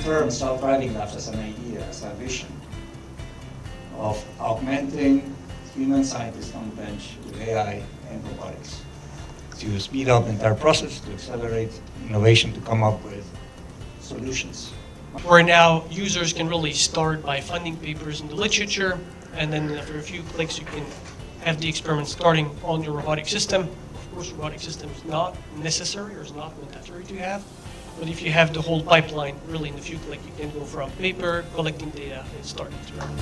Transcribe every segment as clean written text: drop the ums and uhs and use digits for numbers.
confirmed self-driving labs as an idea, as a vision of augmenting human scientists on the bench with AI and robotics to speed up the entire process, to accelerate innovation, to come up with solutions. Where now users can really start by finding papers in the literature, and then after a few clicks you can have the experiment starting on your robotic system. Of course, robotic system is not necessary or is not mandatory to have, but if you have the whole pipeline really in a few clicks, you can go from paper, collecting data, and starting to run.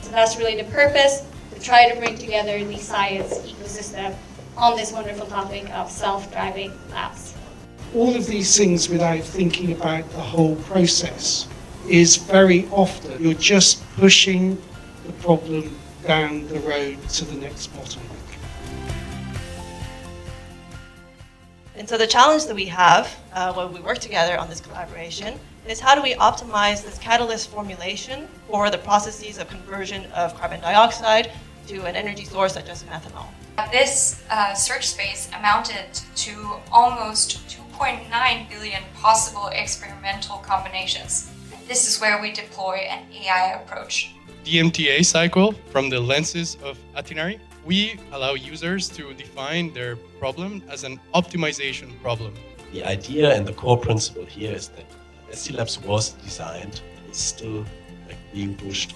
So that's really the purpose, to try to bring together the science ecosystem on this wonderful topic of self-driving labs. All of these things without thinking about the whole process is very often you're just pushing the problem down the road to the next bottleneck. And so the challenge that we have when we work together on this collaboration is how do we optimize this catalyst formulation for the processes of conversion of carbon dioxide to an energy source such as methanol. This search space amounted to almost 2.9 billion possible experimental combinations. This is where we deploy an AI approach. The MTA cycle from the lenses of Atinary, we allow users to define their problem as an optimization problem. The idea and the core principle here is that 𝗬𝗲 was designed and is still being pushed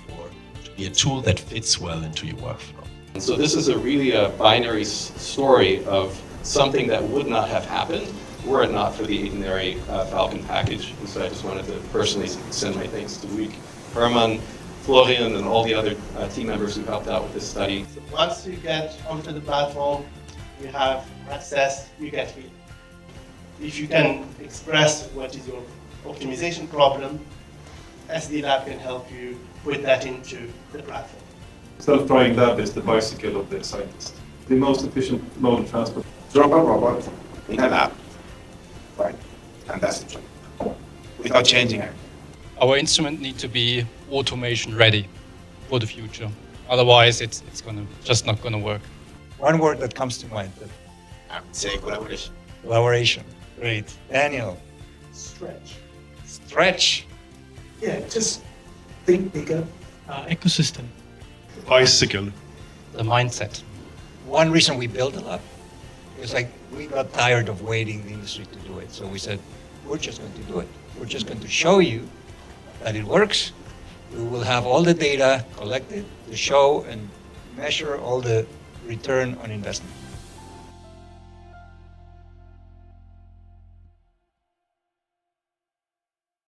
to be a tool that fits well into your workflow. And so this is really a binary story of something that would not have happened were it not for the Atinary Falcon package. And so I just wanted to personally send my thanks to Loïc, Hermann, Florian, and all the other team members who helped out with this study. So once you get onto the platform, you have access, you get feedback. If you can express what is your optimization problem, 𝗬𝗲 can help you put that into the platform. Self-driving lab is the bicycle of the scientist. The most efficient mode of transport. Drop a robot in a lab. Right. And that's it. Without changing it. Our instrument needs to be automation ready for the future. Otherwise, it's just not gonna work. One word that comes to mind. I would say collaboration. Collaboration. Great. Daniel. Stretch. Stretch. Yeah, just think bigger. Ecosystem. Bicycle. The mindset. One reason we built a lab is we got tired of waiting the industry to do it. So we said, we're just going to do it. We're just going to show you that it works. We will have all the data collected to show and measure all the return on investment.